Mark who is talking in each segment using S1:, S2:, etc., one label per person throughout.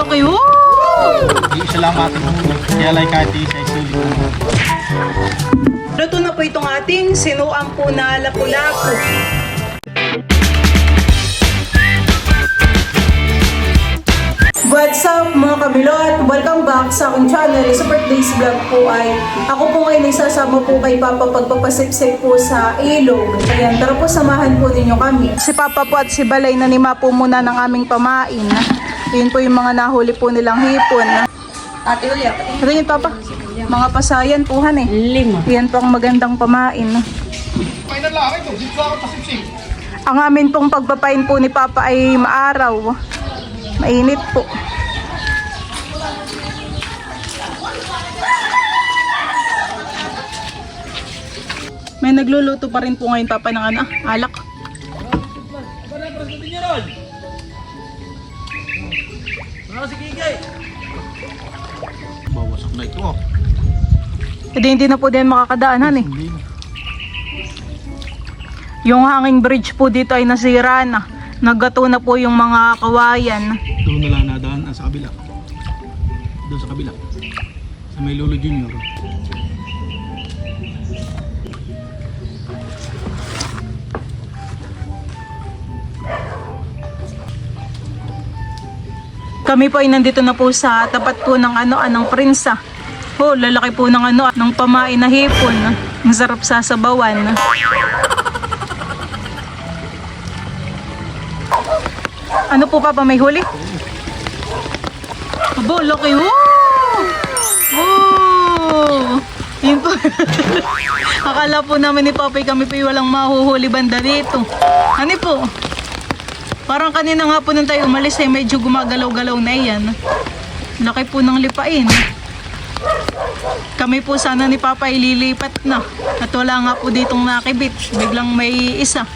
S1: laki. Wow!
S2: Isa lang ating huli. Kaya like kahit isa ay sulit naman.
S1: Luto na po itong ating sinuang po na lapu-lapu. What's up mga kabilot? Welcome back sa aking channel. Super Days Vlog po ay ako po ngayon nagsasama po kay Papa pagpapasipsip po sa ilog. Ayan, tara po samahan po ninyo kami. Si Papa po at si Balay nanima po muna ng aming pamain. Yun po yung mga nahuli po nilang hipon.
S3: Ate Julia,
S1: Ito yun Papa, mga pasayan po han eh.
S3: 5.
S1: Yan po ang magandang pamain.
S2: Final lang ito. Dito ako pasipsip.
S1: Ang amin pong pagpapain po ni Papa ay maaraw. Mainit po. May nagluluto pa rin po ngayon Papa ng ano, alak.
S2: Bawasak na ito.
S1: Hindi na po din makakadaanan eh.
S2: Hindi.
S1: Yung hanging bridge po dito ay nasira na. Naggato na po yung mga kawayan.
S2: Doon na lang nadaan sa kabila. Doon sa kabila. Sa may Lolo Junior.
S1: Kami po ay nandito na po sa tapat po ng anong prinsa. Oh, lalaki po ng ng pamain na hipon. Ang sarap sasabawan. Ano po Papa, may huli? Abo, laki. Wow! Wow! Yun po. Akala po namin ni Papa kami po walang mahuhuli banda dito. Ano po? Parang kanina nga po nung tayo umalis ay medyo gumagalaw-galaw na yan. Laki po ng lipain. Kami po sana ni Papa ililipat na. At wala nga po ditong nakibit. Biglang may isa.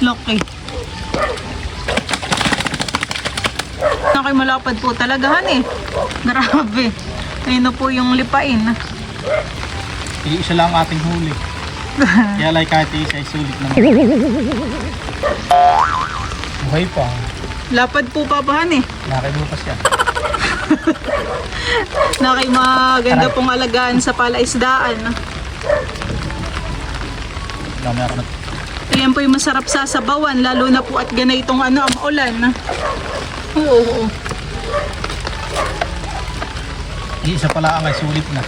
S1: Laki. Nakay malapad po talagahan eh. Grabe. Ayun na po yung lipain.
S2: Isa lang ating huli. Kaya like kahit isa ay sulit naman. Buhay pa.
S1: Lapad po Papahan eh.
S2: Nakibukas yan.
S1: Nakay maganda pong alagaan sa palaisdaan.
S2: Dami ako na.
S1: Ayan po yung masarap sasabawan, lalo na po at ganitong ang ulan. Oo.
S2: Isa pala ang ay sulit na.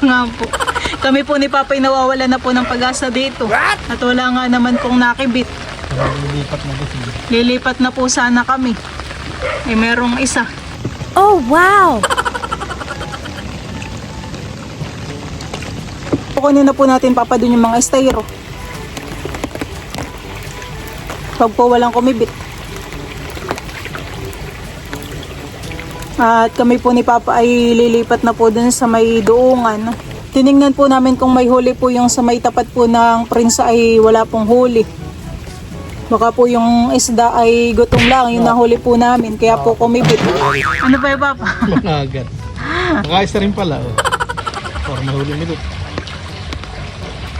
S1: Nga po. Kami po ni Papa ay nawawala na po ng pag-asa dito. At wala nga naman pong nakibit.
S2: Lilipat na dito.
S1: Lilipat na po sana kami. Ay merong isa.
S3: Oh, wow!
S1: Kukunin na po natin Papa dun yung mga estero. Pag po walang kumibit. At kami po ni Papa ay lilipat na po dun sa may doongan. Tiningnan po namin kung may huli po yung sa may tapat po ng prinsa ay wala pong huli. Baka po yung isda ay gutom lang, yung nahuli po namin, kaya po kumibit. Ano pa yung Papa?
S2: Managat. Nakayos na rin pala. Oh. Or mahuli nito.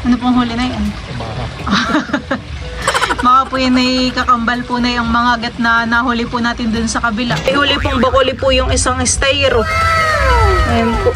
S1: Ano pong huli na yun?
S2: Baha.
S1: Baka po yun ay kakambal po na yung mga gat na nahuli po natin dun sa kabila. Ay huli pong bakuli po yung isang estero. Ayan po.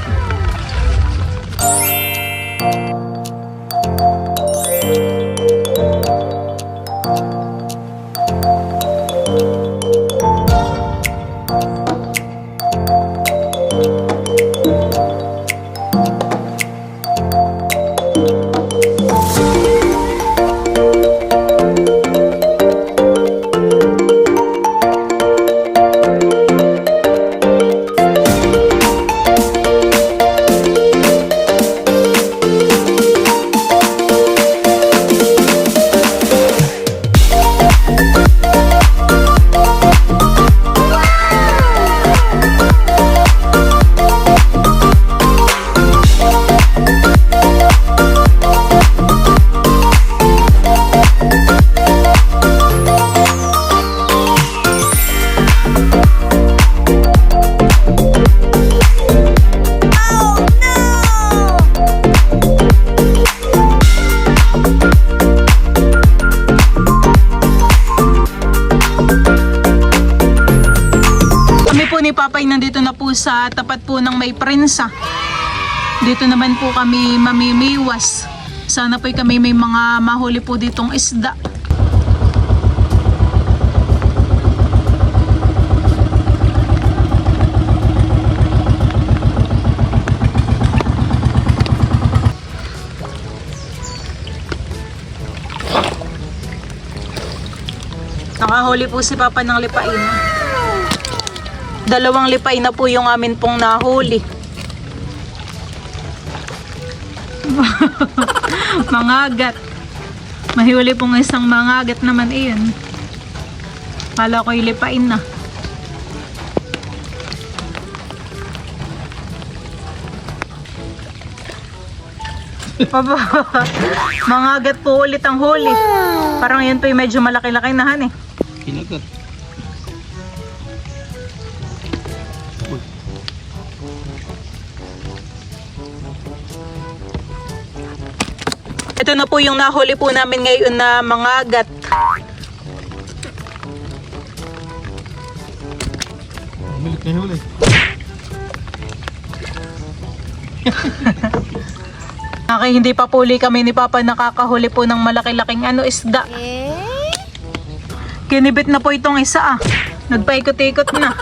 S1: ni Papay nandito na po sa tapat po ng may prensa. Dito naman po kami mamimiwas. Sana po kami may mga mahuli po ditong isda. Nakahuli po si Papa ng lipain. 2 lipain na po yung amin pong nahuli. Mangagat. Mahuli pong isang mangagat naman iyon. Kala ko ilipain na. Mangagat po ulit ang huli. Parang yun po yung medyo malaki-laki na han eh.
S2: Kinagat. Uy.
S1: Ito na po yung nahuli po namin ngayon na mangagat.
S2: Milik na huli.
S1: Okay, hindi pa puli kami ni Papa nakakahuli po ng malaki-laking isda. Kinibit na po itong isa ah. Nagpaikot-ikot na.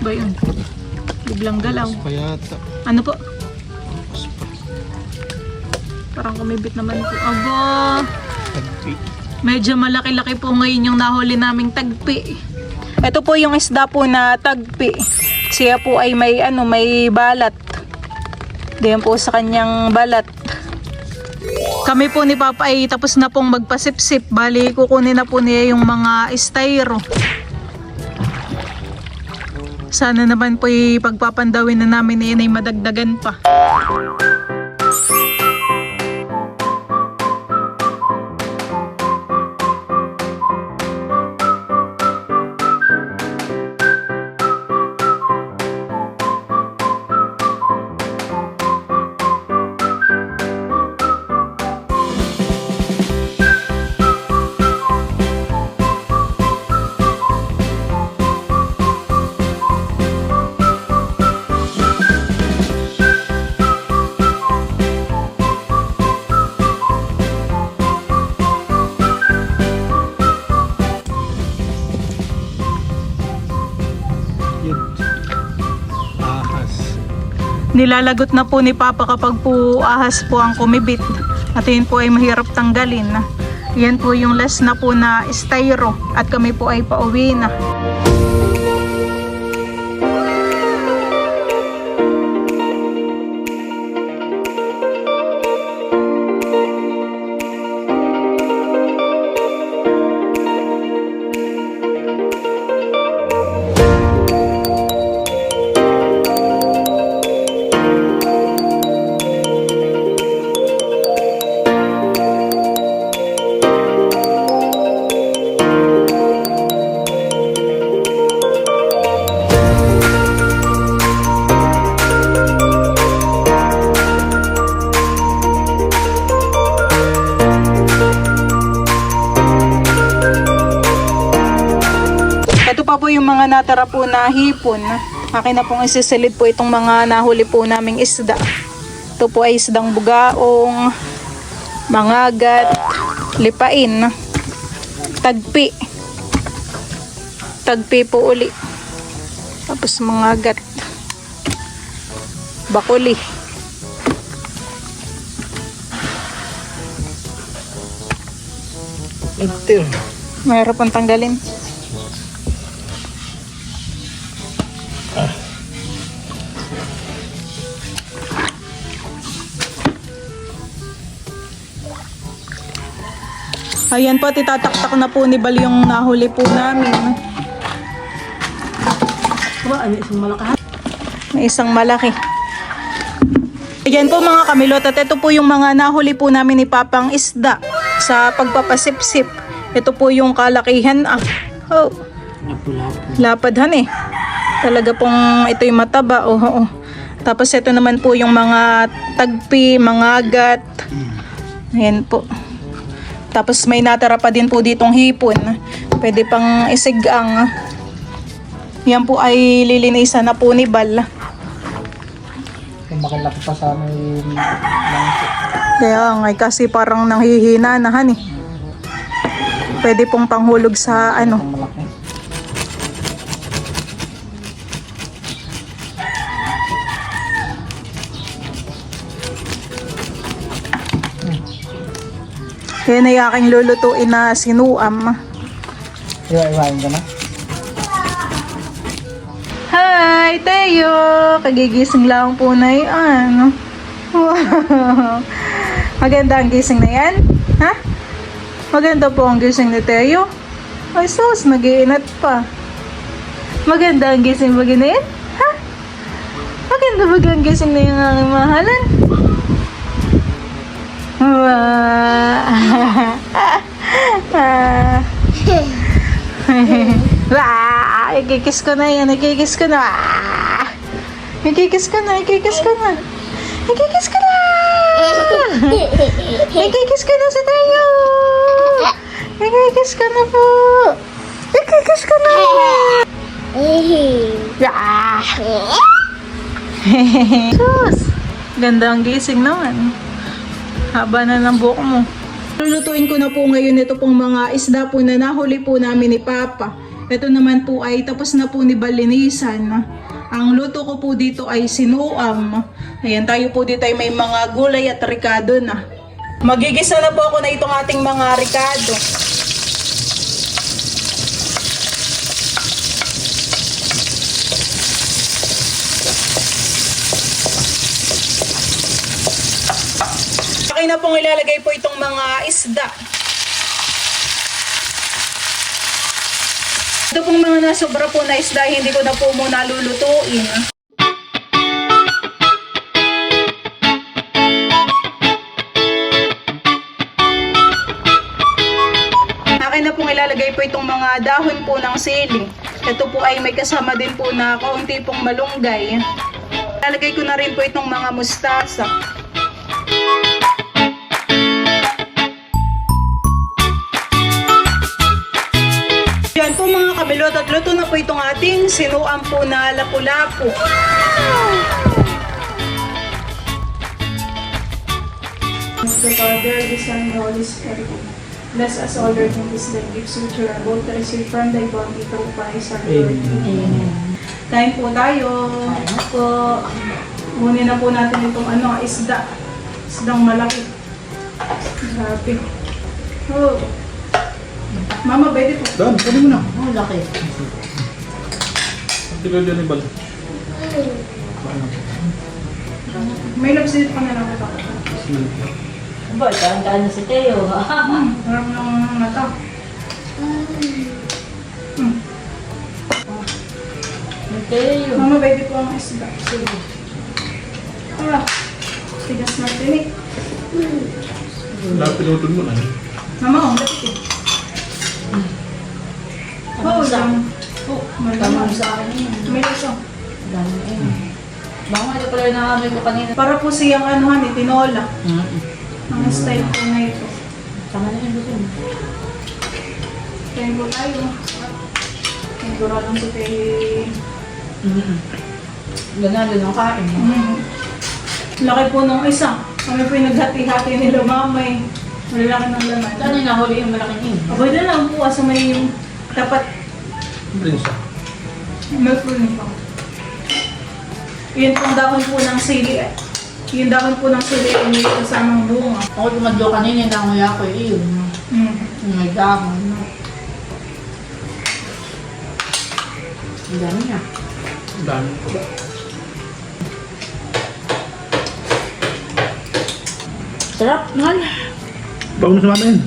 S1: Ba yun? Biglang galaw.
S2: Payata.
S1: Ano po? Parang kumibit naman po. Aba,
S2: Tagpi.
S1: medyo malaki-laki po ngayon yung nahuli naming tagpi. Ito po yung isda po na tagpi. Siya po ay may may balat. Diyan po sa kanyang balat. Kami po ni Papa ay tapos na pong magpasipsip. Bali, kukunin na po niya yung mga styro. Sana naman po pagpapandawin na namin yan ay madagdagan pa.
S2: Yun. Ahas.
S1: Nilalagot na po ni Papa kapag po ahas po ang kumibit. At yun po ay mahirap tanggalin. Yan po yung last na po na styro. At kami po ay pauwi na. Ito pa po yung mga natara po na hipon. Akin na pong isisilid po itong mga nahuli po naming isda. Ito po ay isdang bugaong, mangagat, lipain, tagpi. Tagpi po uli. Tapos mangagat, bakuli.
S2: Enter.
S1: Mayroon pang tanggalin. Ayan po, titataktak na po ni Bal yung nahuli po namin. May isang malaki. Ayan po mga kamilot, at ito po yung mga nahuli po namin ni Papang isda sa pagpapasipsip. Ito po yung kalakihan Oh, lapadhan eh. Talaga pong ito yung mataba. Oh. Tapos ito naman po yung mga tagpi, mga agat. Ayan po. Tapos may natara pa din po ditong hipon. Pwede pang isigang. Yan po ay lilinisan na po ni Bal.
S2: Kung makilaki pa sa may langit.
S1: Kaya nga kasi parang nanghihina na han eh. Pwede pong panghulog sa ano.
S2: Malaki.
S1: Yan ay aking lulutuin na sinuam.
S2: Iwain ka na?
S1: Hi, Teo! Kagigising lang po na yan. Wow! Maganda ang gising na yan? Ha? Maganda po ang gising ni Teo? Ay sus, nag-iinat pa. Maganda ang gising ba na yan? Ha? Maganda ba ang gising na yung aking mahalan? Wow! Ikikis ko na yan, ikikis ko na. Ikikis ko na, ikikis ko na. Ikikis ko na! Ikikis ko na si Tayo! Ikikis ko na po! Ikikis ko na! Ah! Sus! Ganda ang gising naman. Haba na ng buhok mo. Lulutuin ko na po ngayon ito pong mga isda po na nahuli po namin ni Papa. Ito naman po ay tapos na po ni balinisan. Ang luto ko po dito ay sinuam. Ayan, tayo po dito ay may mga gulay at ricado na. Magigisa na po ako na itong ating mga ricado. Akin na pong ilalagay po itong mga isda. Ito pong mga nasobra po na isda, hindi ko na po muna lulutuin. Akin na pong ilalagay po itong mga dahon po ng sili. Ito po ay may kasama din po na kaunti pong malunggay. Ilalagay ko na rin po itong mga mustasa. Yan po mga kamilot at luto na po itong ating sinuam po na lapu-lapu. The Father, the Son, and the Holy Spirit. Bless us all, Lord, in this day. Give suture and both to receive from thy bounty through Christ our Lord. Amen. Kain po tayo. Po. Kunin na po natin itong isda. Isdang malaki. Grabe. Oh. Mama, pwede po.
S2: Dan, pwede mo na.
S3: Oh, laki.
S2: Ang tilo dyan ni Bal.
S1: May labsit pa na lang ito.
S3: Ba, kaan na si Teo.
S1: Harap ng mata.
S3: Teo.
S1: Mama, pwede po ang isda. Sige. Ah, tigas na tinik.
S2: Dapat pinutod mo na.
S1: Mama, ang lapit eh. Oh, lang. Oh,
S3: Tama sa akin yun.
S1: may lasang.
S3: Dami eh. Baka nga ito pala yung nakakamay ko kanina.
S1: Para po siyang tinola. Ang style po na ito.
S3: Tama na yun gusto mo.
S1: Kaya po tayo. Siguro lang si Tay.
S3: Ganalo ng kain.
S1: Laki po nung isa. Kami po yung naghati-hati nila mamay. Malalaki ng laman.
S3: Saan yung nahuli yung malaking yun?
S1: Abay na lang po sa may yung tapat.
S2: Prinsa.
S1: Magpunin pa. Yun pong dahon po ng sili. Yung dahon po ng sili ay may kasamang bunga.
S3: Ako tumadlo kanina yung nanguya ko eh. Yun. Yung may dahon. Ang dami niya.
S2: Ang dami ko ba?
S3: Sarap, mahal.
S2: Bago na sa mama yun.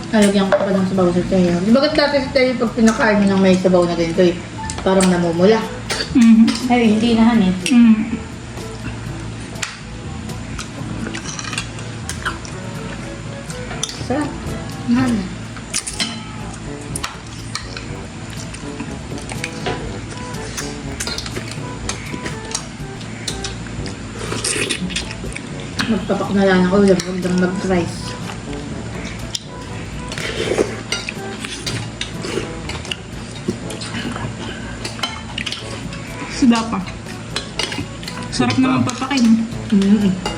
S3: Nalagyan ko pa ng sabaw sa Teo. Di ba dati si Teo pag pinakain mo ng may sabaw na ganito eh, parang namumula. Ay, hindi na han eh. Sarap. Mahal. Magpapak na lang ng ulam, huwag lang mag-rice.
S1: Suda pa. Sarap naman papakin.
S3: Mm.